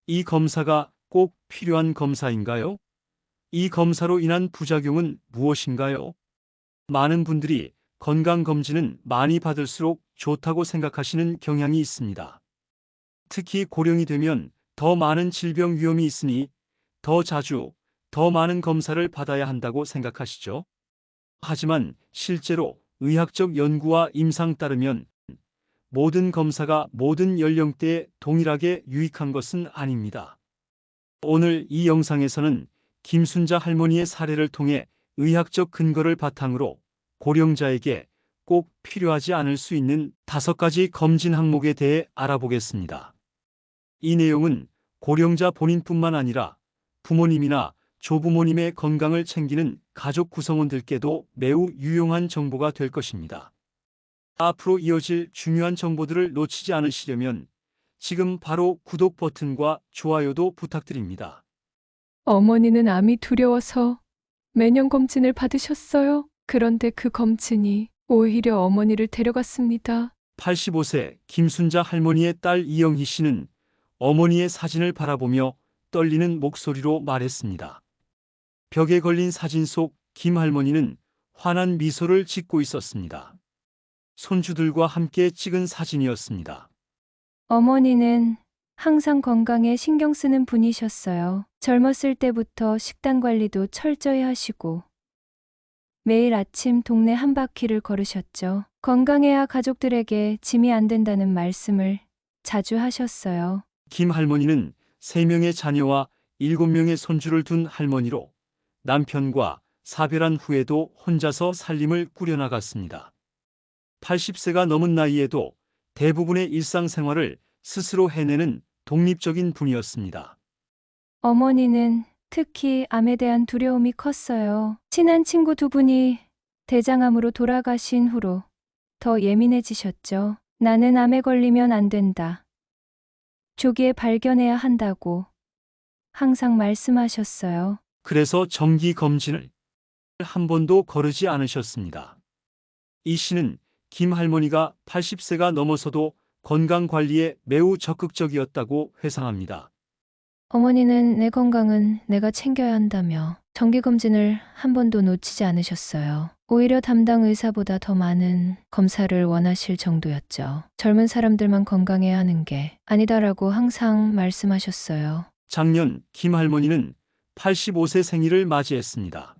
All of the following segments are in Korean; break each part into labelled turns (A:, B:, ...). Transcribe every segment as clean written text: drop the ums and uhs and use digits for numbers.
A: 이 검사가 꼭 필요한 검사인가요? 이 검사로 인한 부작용은 무엇인가요? 많은 분들이 건강검진은 많이 받을수록 좋다고 생각하시는 경향이 있습니다. 특히 고령이 되면 더 많은 질병 위험이 있으니 더 자주, 더 많은 검사를 받아야 한다고 생각하시죠? 하지만 실제로 의학적 연구와 임상 따르면 모든 검사가 모든 연령대에 동일하게 유익한 것은 아닙니다. 오늘 이 영상에서는 김순자 할머니의 사례를 통해 의학적 근거를 바탕으로 고령자에게 꼭 필요하지 않을 수 있는 5가지 검진 항목에 대해 알아보겠습니다. 이 내용은 고령자 본인뿐만 아니라 부모님이나 조부모님의 건강을 챙기는 가족 구성원들께도 매우 유용한 정보가 될 것입니다. 앞으로 이어질 중요한 정보들을 놓치지 않으시려면 지금 바로 구독 버튼과 좋아요도 부탁드립니다.
B: 어머니는 암이 두려워서 매년 검진을 받으셨어요. 그런데 그 검진이 오히려 어머니를 데려갔습니다.
A: 85세 김순자 할머니의 딸 이영희 씨는 어머니의 사진을 바라보며 떨리는 목소리로 말했습니다. 벽에 걸린 사진 속 김 할머니는 환한 미소를 짓고 있었습니다. 손주들과 함께 찍은 사진이었습니다.
C: 어머니는 항상 건강에 신경 쓰는 분이셨어요. 젊었을 때부터 식단 관리도 철저히 하시고 매일 아침 동네 한 바퀴를 걸으셨죠. 건강해야 가족들에게 짐이 안 된다는 말씀을 자주 하셨어요.
A: 김 할머니는 3명의 자녀와 7명의 손주를 둔 할머니로 남편과 사별한 후에도 혼자서 살림을 꾸려나갔습니다. 80세가 넘은 나이에도 대부분의 일상생활을 스스로 해내는 독립적인 분이었습니다.
C: 어머니는 특히 암에 대한 두려움이 컸어요. 친한 친구 2분이 대장암으로 돌아가신 후로 더 예민해지셨죠. 나는 암에 걸리면 안 된다. 조기에 발견해야 한다고 항상 말씀하셨어요.
A: 그래서 정기 검진을 한 번도 거르지 않으셨습니다. 이 씨는 김 할머니가 80세가 넘어서도 건강관리에 매우 적극적이었다고 회상합니다.
C: 어머니는 내 건강은 내가 챙겨야 한다며 정기검진을 한 번도 놓치지 않으셨어요. 오히려 담당 의사보다 더 많은 검사를 원하실 정도였죠. 젊은 사람들만 건강해야 하는 게 아니다라고 항상 말씀하셨어요.
A: 작년 김 할머니는 85세 생일을 맞이했습니다.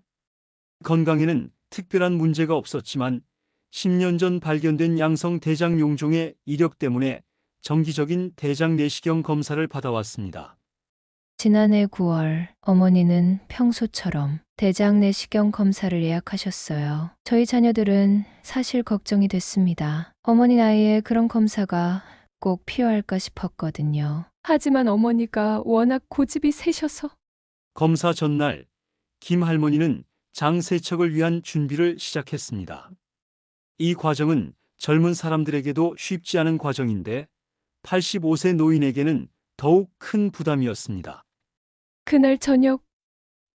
A: 건강에는 특별한 문제가 없었지만 10년 전 발견된 양성 대장 용종의 이력 때문에 정기적인 대장 내시경 검사를 받아왔습니다.
C: 지난해 9월 어머니는 평소처럼 대장 내시경 검사를 예약하셨어요. 저희 자녀들은 사실 걱정이 됐습니다. 어머니 나이에 그런 검사가 꼭 필요할까 싶었거든요.
B: 하지만 어머니가 워낙 고집이 세셔서
A: 검사 전날 김 할머니는 장 세척을 위한 준비를 시작했습니다. 이 과정은 젊은 사람들에게도 쉽지 않은 과정인데 85세 노인에게는 더욱 큰 부담이었습니다.
B: 그날 저녁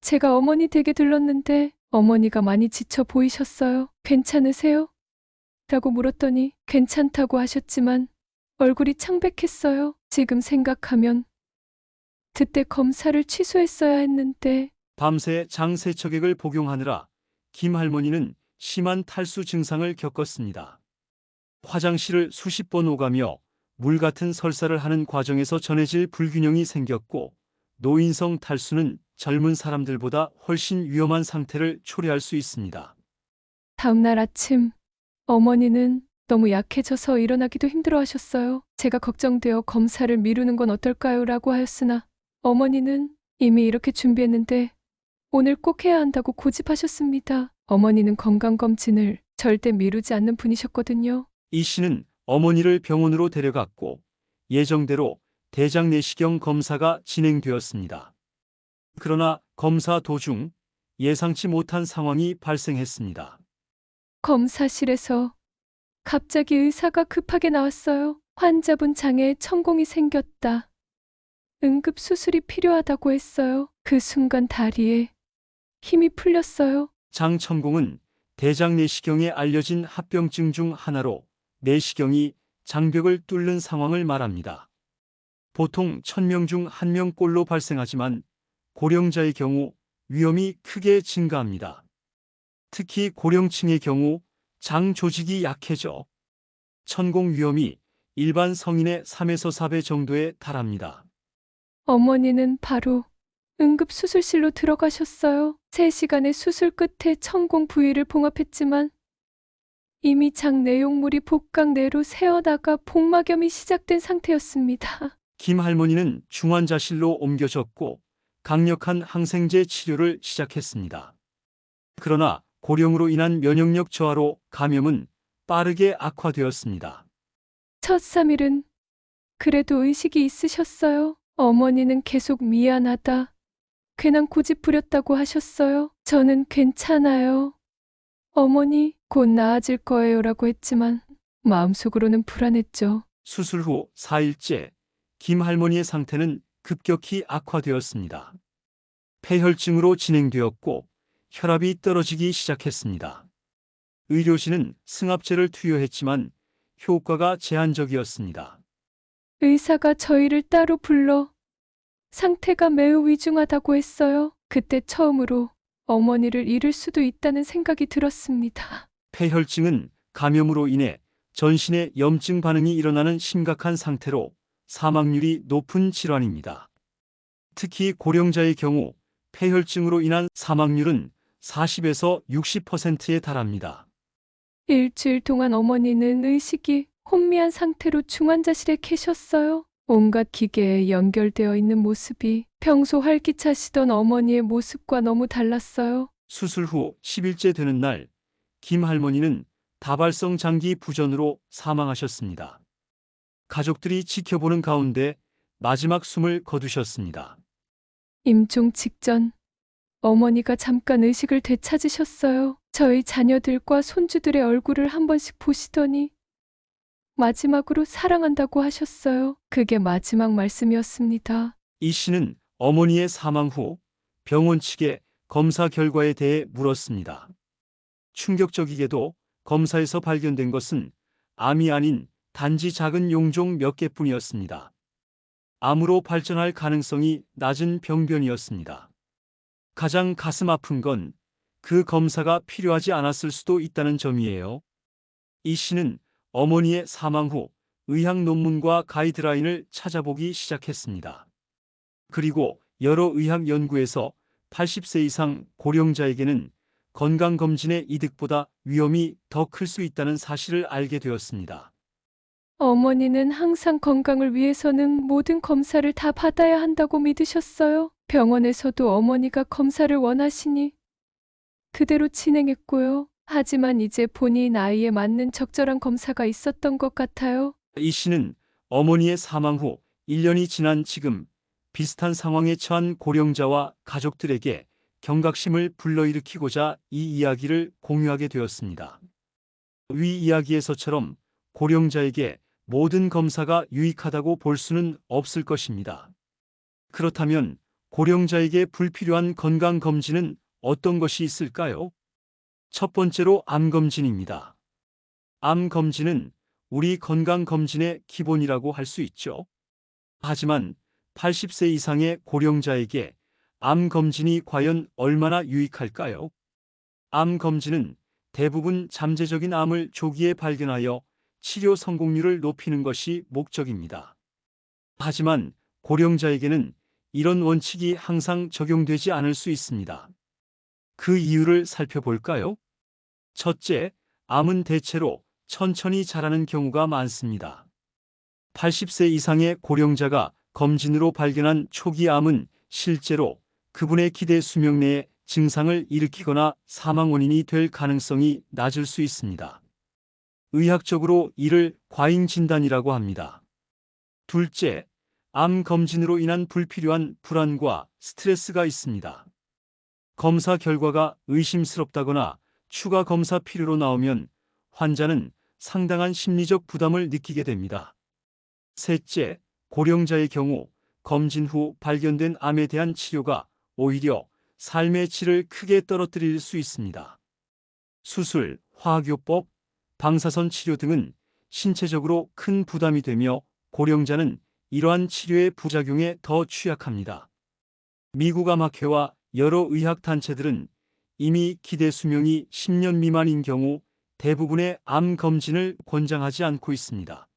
B: 제가 어머니 댁에 들렀는데 어머니가 많이 지쳐 보이셨어요. 괜찮으세요? 라고 물었더니 괜찮다고 하셨지만 얼굴이 창백했어요. 지금 생각하면 그때 검사를 취소했어야 했는데
A: 밤새 장 세척액을 복용하느라 김 할머니는 심한 탈수 증상을 겪었습니다. 화장실을 수십 번 오가며 물 같은 설사를 하는 과정에서 전해질 불균형이 생겼고 노인성 탈수는 젊은 사람들보다 훨씬 위험한 상태를 초래할 수 있습니다.
B: 다음날 아침 어머니는 너무 약해져서 일어나기도 힘들어 하셨어요. 제가 걱정되어 검사를 미루는 건 어떨까요? 라고 하였으나 어머니는 이미 이렇게 준비했는데 오늘 꼭 해야 한다고 고집하셨습니다. 어머니는 건강검진을 절대 미루지 않는 분이셨거든요.
A: 이 씨는 어머니를 병원으로 데려갔고 예정대로 대장 내시경 검사가 진행되었습니다. 그러나 검사 도중 예상치 못한 상황이 발생했습니다.
B: 검사실에서 갑자기 의사가 급하게 나왔어요. 환자분 장에 천공이 생겼다. 응급 수술이 필요하다고 했어요. 그 순간 다리에 힘이 풀렸어요.
A: 장천공은 대장 내시경에 알려진 합병증 중 하나로 내시경이 장벽을 뚫는 상황을 말합니다. 보통 1000명 중 1명꼴로 발생하지만 고령자의 경우 위험이 크게 증가합니다. 특히 고령층의 경우 장 조직이 약해져 천공 위험이 일반 성인의 3에서 4배 정도에 달합니다.
B: 어머니는 바로 응급수술실로 들어가셨어요. 3시간의 수술 끝에 천공 부위를 봉합했지만 이미 장 내용물이 복강 내로 새어나가 복막염이 시작된 상태였습니다.
A: 김 할머니는 중환자실로 옮겨졌고 강력한 항생제 치료를 시작했습니다. 그러나 고령으로 인한 면역력 저하로 감염은 빠르게 악화되었습니다.
B: 첫 3일은 그래도 의식이 있으셨어요. 어머니는 계속 미안하다, 괜한 고집 부렸다고 하셨어요. 저는 괜찮아요. 어머니, 곧 나아질 거예요라고 했지만 마음속으로는 불안했죠.
A: 수술 후 4일째 김 할머니의 상태는 급격히 악화되었습니다. 폐혈증으로 진행되었고 혈압이 떨어지기 시작했습니다. 의료진은 승합제를 투여했지만 효과가 제한적이었습니다.
B: 의사가 저희를 따로 불러 상태가 매우 위중하다고 했어요. 그때 처음으로 어머니를 잃을 수도 있다는 생각이 들었습니다.
A: 폐혈증은 감염으로 인해 전신에 염증 반응이 일어나는 심각한 상태로 사망률이 높은 질환입니다. 특히 고령자의 경우 폐혈증으로 인한 사망률은 40에서 60%에 달합니다.
B: 일주일 동안 어머니는 의식이 혼미한 상태로 중환자실에 계셨어요. 온갖 기계에 연결되어 있는 모습이 평소 활기차시던 어머니의 모습과 너무 달랐어요.
A: 수술 후 10일째 되는 날, 김 할머니는 다발성 장기 부전으로 사망하셨습니다. 가족들이 지켜보는 가운데 마지막 숨을 거두셨습니다.
B: 임종 직전 어머니가 잠깐 의식을 되찾으셨어요. 저희 자녀들과 손주들의 얼굴을 한 번씩 보시더니 마지막으로 사랑한다고 하셨어요. 그게 마지막 말씀이었습니다.
A: 이 씨는 어머니의 사망 후 병원 측에 검사 결과에 대해 물었습니다. 충격적이게도 검사에서 발견된 것은 암이 아닌 단지 작은 용종 몇 개뿐이었습니다. 암으로 발전할 가능성이 낮은 병변이었습니다. 가장 가슴 아픈 건 그 검사가 필요하지 않았을 수도 있다는 점이에요. 이 씨는 어머니의 사망 후 의학 논문과 가이드라인을 찾아보기 시작했습니다. 그리고 여러 의학 연구에서 80세 이상 고령자에게는 건강검진의 이득보다 위험이 더 클 수 있다는 사실을 알게 되었습니다.
B: 어머니는 항상 건강을 위해서는 모든 검사를 다 받아야 한다고 믿으셨어요. 병원에서도 어머니가 검사를 원하시니 그대로 진행했고요. 하지만 이제 본인 나이에 맞는 적절한 검사가 있었던 것 같아요.
A: 이 씨는 어머니의 사망 후 1년이 지난 지금 비슷한 상황에 처한 고령자와 가족들에게 경각심을 불러일으키고자 이 이야기를 공유하게 되었습니다. 위 이야기에서처럼 고령자에게 모든 검사가 유익하다고 볼 수는 없을 것입니다. 그렇다면 고령자에게 불필요한 건강검진은 어떤 것이 있을까요? 첫 번째로 암검진입니다. 암검진은 우리 건강검진의 기본이라고 할 수 있죠. 하지만 80세 이상의 고령자에게 암검진이 과연 얼마나 유익할까요? 암검진은 대부분 잠재적인 암을 조기에 발견하여 치료 성공률을 높이는 것이 목적입니다. 하지만 고령자에게는 이런 원칙이 항상 적용되지 않을 수 있습니다. 그 이유를 살펴볼까요? 첫째, 암은 대체로 천천히 자라는 경우가 많습니다. 80세 이상의 고령자가 검진으로 발견한 초기 암은 실제로 그분의 기대 수명 내에 증상을 일으키거나 사망 원인이 될 가능성이 낮을 수 있습니다. 의학적으로 이를 과잉 진단이라고 합니다. 둘째, 암 검진으로 인한 불필요한 불안과 스트레스가 있습니다. 검사 결과가 의심스럽다거나 추가 검사 필요로 나오면 환자는 상당한 심리적 부담을 느끼게 됩니다. 셋째, 고령자의 경우 검진 후 발견된 암에 대한 치료가 오히려 삶의 질을 크게 떨어뜨릴 수 있습니다. 수술, 화학요법, 방사선 치료 등은 신체적으로 큰 부담이 되며 고령자는 이러한 치료의 부작용에 더 취약합니다. 미국 암학회와 여러 의학단체들은 이미 기대 수명이 10년 미만인 경우 대부분의 암 검진을 권장하지 않고 있습니다.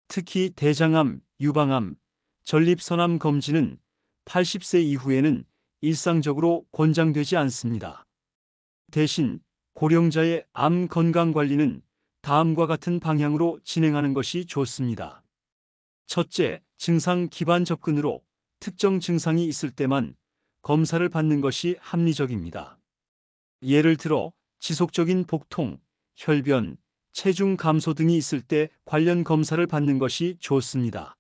A: 특히 대장암, 유방암, 전립선암 검진은 80세 이후에는 일상적으로 권장되지 않습니다. 대신 고령자의 암 건강 관리는 다음과 같은 방향으로 진행하는 것이 좋습니다. 첫째, 증상 기반 접근으로 특정 증상이 있을 때만 검사를 받는 것이 합리적입니다. 예를 들어 지속적인 복통, 혈변, 체중 감소 등이 있을 때 관련 검사를 받는 것이 좋습니다.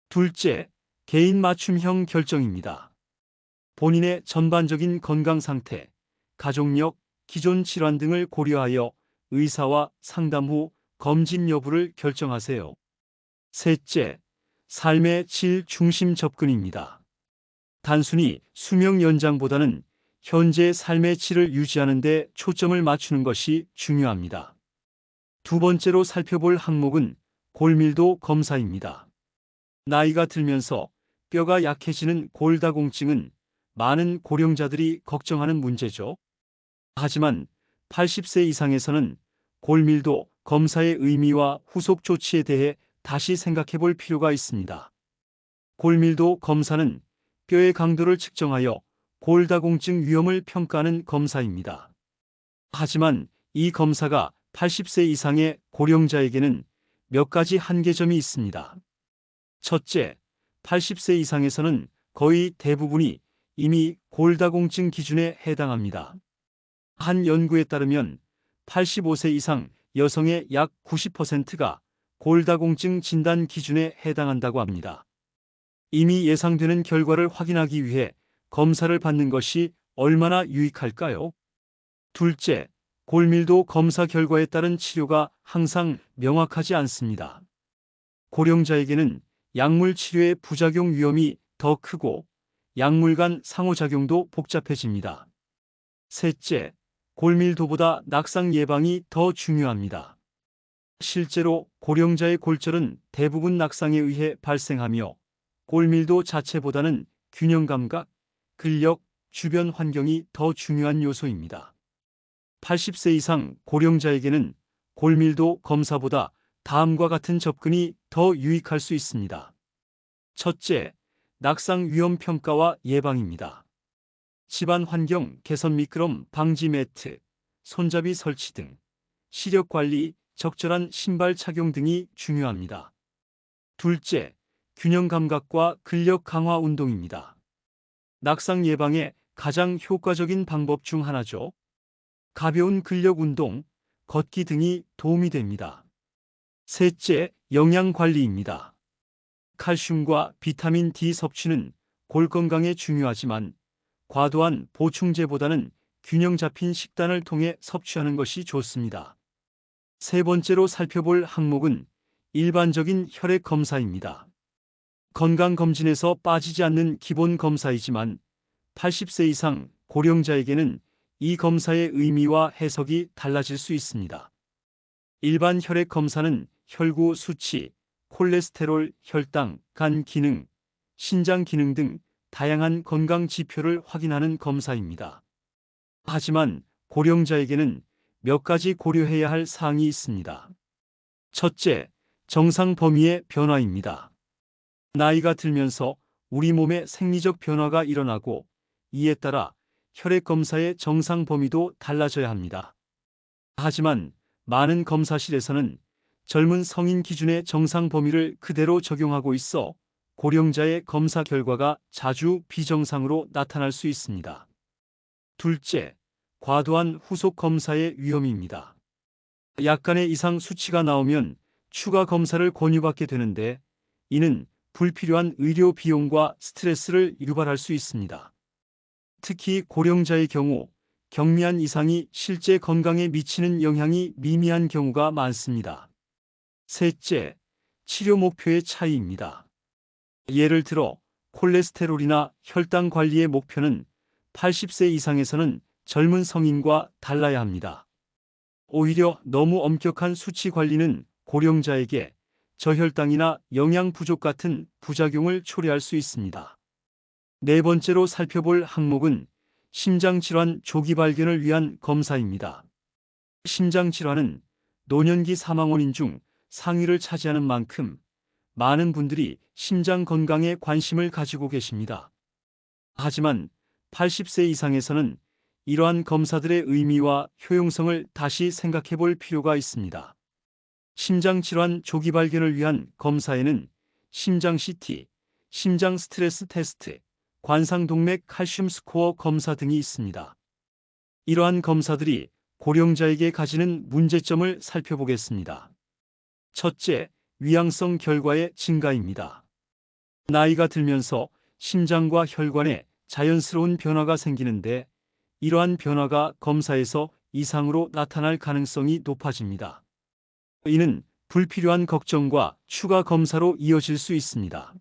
A: 둘째, 개인 맞춤형 결정입니다. 본인의 전반적인 건강 상태, 가족력, 기존 질환 등을 고려하여 의사와 상담 후 검진 여부를 결정하세요. 셋째, 삶의 질 중심 접근입니다. 단순히 수명 연장보다는 현재의 삶의 질을 유지하는 데 초점을 맞추는 것이 중요합니다. 두 번째로 살펴볼 항목은 골밀도 검사입니다. 나이가 들면서 뼈가 약해지는 골다공증은 많은 고령자들이 걱정하는 문제죠. 하지만 80세 이상에서는 골밀도 검사의 의미와 후속 조치에 대해 다시 생각해 볼 필요가 있습니다. 골밀도 검사는 뼈의 강도를 측정하여 골다공증 위험을 평가하는 검사입니다. 하지만 이 검사가 80세 이상의 고령자에게는 몇 가지 한계점이 있습니다. 첫째, 80세 이상에서는 거의 대부분이 이미 골다공증 기준에 해당합니다. 한 연구에 따르면 85세 이상 여성의 약 90%가 골다공증 진단 기준에 해당한다고 합니다. 이미 예상되는 결과를 확인하기 위해 검사를 받는 것이 얼마나 유익할까요? 둘째, 골밀도 검사 결과에 따른 치료가 항상 명확하지 않습니다. 고령자에게는 약물 치료의 부작용 위험이 더 크고 약물 간 상호작용도 복잡해집니다. 셋째, 골밀도보다 낙상 예방이 더 중요합니다. 실제로 고령자의 골절은 대부분 낙상에 의해 발생하며 골밀도 자체보다는 균형 감각, 근력, 주변 환경이 더 중요한 요소입니다. 80세 이상 고령자에게는 골밀도 검사보다 다음과 같은 접근이 더 유익할 수 있습니다. 첫째, 낙상 위험 평가와 예방입니다. 집안 환경 개선 미끄럼 방지 매트, 손잡이 설치 등 시력 관리, 적절한 신발 착용 등이 중요합니다. 둘째, 균형 감각과 근력 강화 운동입니다. 낙상 예방에 가장 효과적인 방법 중 하나죠. 가벼운 근력 운동, 걷기 등이 도움이 됩니다. 셋째, 영양 관리입니다. 칼슘과 비타민 D 섭취는 골 건강에 중요하지만 과도한 보충제보다는 균형 잡힌 식단을 통해 섭취하는 것이 좋습니다. 세 번째로 살펴볼 항목은 일반적인 혈액 검사입니다. 건강검진에서 빠지지 않는 기본 검사이지만 80세 이상 고령자에게는 이 검사의 의미와 해석이 달라질 수 있습니다. 일반 혈액 검사는 혈구 수치, 콜레스테롤, 혈당, 간 기능, 신장 기능 등 다양한 건강 지표를 확인하는 검사입니다. 하지만 고령자에게는 몇 가지 고려해야 할 사항이 있습니다. 첫째, 정상 범위의 변화입니다. 나이가 들면서 우리 몸에 생리적 변화가 일어나고 이에 따라 혈액 검사의 정상 범위도 달라져야 합니다. 하지만 많은 검사실에서는 젊은 성인 기준의 정상 범위를 그대로 적용하고 있어 고령자의 검사 결과가 자주 비정상으로 나타날 수 있습니다. 둘째, 과도한 후속 검사의 위험입니다. 약간의 이상 수치가 나오면 추가 검사를 권유받게 되는데 이는 불필요한 의료 비용과 스트레스를 유발할 수 있습니다. 특히 고령자의 경우 경미한 이상이 실제 건강에 미치는 영향이 미미한 경우가 많습니다. 셋째, 치료 목표의 차이입니다. 예를 들어 콜레스테롤이나 혈당 관리의 목표는 80세 이상에서는 젊은 성인과 달라야 합니다. 오히려 너무 엄격한 수치 관리는 고령자에게 저혈당이나 영양 부족 같은 부작용을 초래할 수 있습니다. 네 번째로 살펴볼 항목은 심장질환 조기 발견을 위한 검사입니다. 심장질환은 노년기 사망 원인 중 상위를 차지하는 만큼 많은 분들이 심장 건강에 관심을 가지고 계십니다. 하지만 80세 이상에서는 이러한 검사들의 의미와 효용성을 다시 생각해 볼 필요가 있습니다. 심장질환 조기 발견을 위한 검사에는 심장 CT, 심장 스트레스 테스트, 관상동맥 칼슘 스코어 검사 등이 있습니다. 이러한 검사들이 고령자에게 가지는 문제점을 살펴보겠습니다. 첫째, 위양성 결과의 증가입니다. 나이가 들면서 심장과 혈관에 자연스러운 변화가 생기는데 이러한 변화가 검사에서 이상으로 나타날 가능성이 높아집니다. 이는 불필요한 걱정과 추가 검사로 이어질 수 있습니다.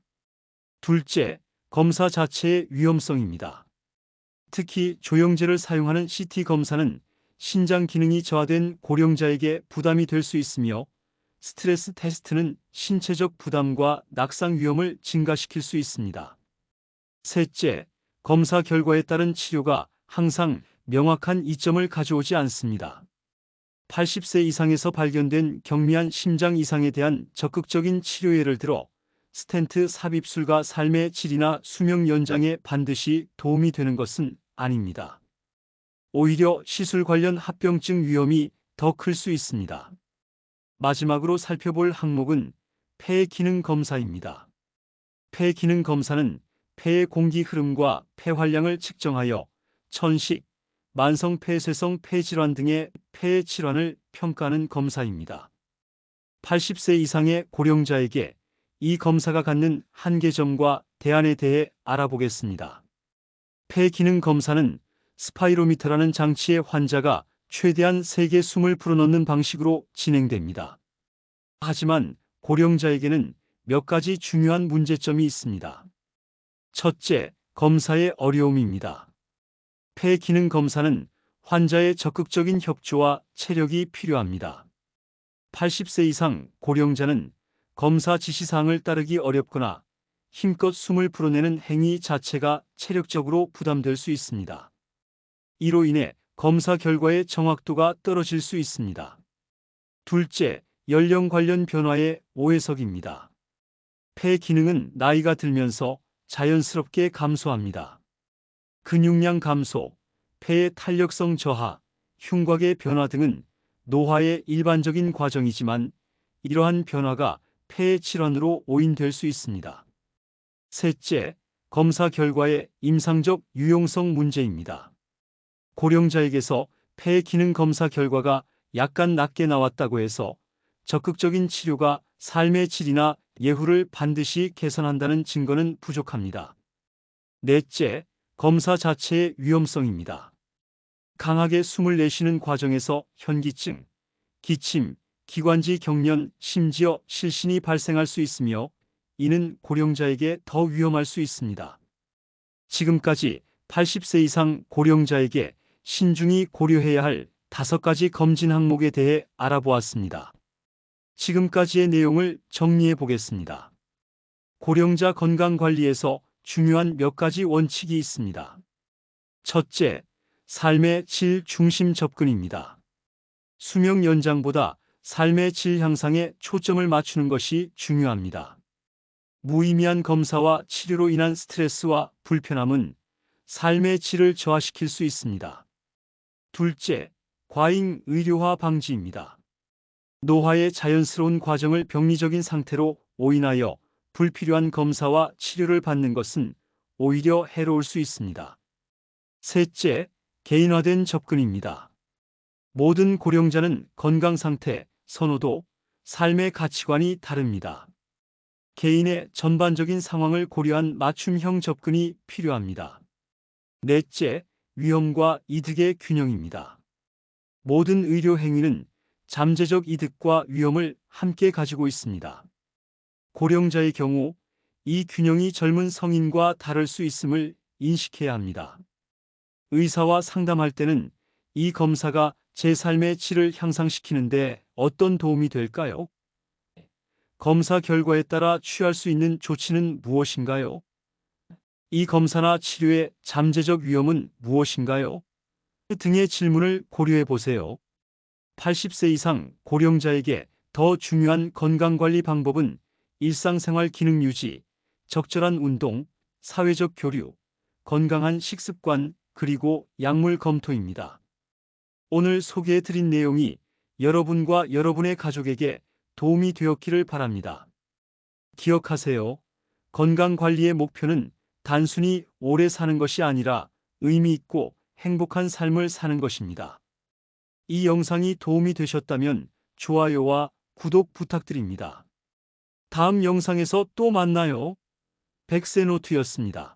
A: 둘째, 검사 자체의 위험성입니다. 특히 조영제를 사용하는 CT 검사는 신장 기능이 저하된 고령자에게 부담이 될 수 있으며 스트레스 테스트는 신체적 부담과 낙상 위험을 증가시킬 수 있습니다. 셋째, 검사 결과에 따른 치료가 항상 명확한 이점을 가져오지 않습니다. 80세 이상에서 발견된 경미한 심장 이상에 대한 적극적인 치료 예를 들어 스텐트 삽입술과 삶의 질이나 수명 연장에 반드시 도움이 되는 것은 아닙니다. 오히려 시술 관련 합병증 위험이 더 클 수 있습니다. 마지막으로 살펴볼 항목은 폐의 기능 검사입니다. 폐 기능 검사는 폐의 공기 흐름과 폐활량을 측정하여 천식, 만성 폐쇄성 폐질환 등의 폐의 질환을 평가하는 검사입니다. 80세 이상의 고령자에게 이 검사가 갖는 한계점과 대안에 대해 알아보겠습니다. 폐 기능 검사는 스파이로미터라는 장치에 환자가 최대한 세게 숨을 불어넣는 방식으로 진행됩니다. 하지만 고령자에게는 몇 가지 중요한 문제점이 있습니다. 첫째, 검사의 어려움입니다. 폐 기능 검사는 환자의 적극적인 협조와 체력이 필요합니다. 80세 이상 고령자는 검사 지시사항을 따르기 어렵거나 힘껏 숨을 불어내는 행위 자체가 체력적으로 부담될 수 있습니다. 이로 인해 검사 결과의 정확도가 떨어질 수 있습니다. 둘째, 연령 관련 변화의 오해석입니다. 폐 기능은 나이가 들면서 자연스럽게 감소합니다. 근육량 감소, 폐의 탄력성 저하, 흉곽의 변화 등은 노화의 일반적인 과정이지만 이러한 변화가 폐의 질환으로 오인될 수 있습니다. 셋째, 검사 결과의 임상적 유용성 문제입니다. 고령자에게서 폐 기능 검사 결과가 약간 낮게 나왔다고 해서 적극적인 치료가 삶의 질이나 예후를 반드시 개선한다는 증거는 부족합니다. 넷째, 검사 자체의 위험성입니다. 강하게 숨을 내쉬는 과정에서 현기증, 기침, 기관지 경련, 심지어 실신이 발생할 수 있으며 이는 고령자에게 더 위험할 수 있습니다. 지금까지 80세 이상 고령자에게 신중히 고려해야 할 5가지 검진 항목에 대해 알아보았습니다. 지금까지의 내용을 정리해 보겠습니다. 고령자 건강관리에서 중요한 몇 가지 원칙이 있습니다. 첫째, 삶의 질 중심 접근입니다. 수명 연장보다 삶의 질 향상에 초점을 맞추는 것이 중요합니다. 무의미한 검사와 치료로 인한 스트레스와 불편함은 삶의 질을 저하시킬 수 있습니다. 둘째, 과잉 의료화 방지입니다. 노화의 자연스러운 과정을 병리적인 상태로 오인하여 불필요한 검사와 치료를 받는 것은 오히려 해로울 수 있습니다. 셋째, 개인화된 접근입니다. 모든 고령자는 건강 상태, 선호도, 삶의 가치관이 다릅니다. 개인의 전반적인 상황을 고려한 맞춤형 접근이 필요합니다. 넷째, 위험과 이득의 균형입니다. 모든 의료 행위는 잠재적 이득과 위험을 함께 가지고 있습니다. 고령자의 경우 이 균형이 젊은 성인과 다를 수 있음을 인식해야 합니다. 의사와 상담할 때는 이 검사가 제 삶의 질을 향상시키는데 어떤 도움이 될까요? 검사 결과에 따라 취할 수 있는 조치는 무엇인가요? 이 검사나 치료의 잠재적 위험은 무엇인가요? 등의 질문을 고려해 보세요. 80세 이상 고령자에게 더 중요한 건강관리 방법은 일상생활 기능 유지, 적절한 운동, 사회적 교류, 건강한 식습관, 그리고 약물 검토입니다. 오늘 소개해 드린 내용이 여러분과 여러분의 가족에게 도움이 되었기를 바랍니다. 기억하세요. 건강관리의 목표는 단순히 오래 사는 것이 아니라 의미 있고 행복한 삶을 사는 것입니다. 이 영상이 도움이 되셨다면 좋아요와 구독 부탁드립니다. 다음 영상에서 또 만나요. 백세노트였습니다.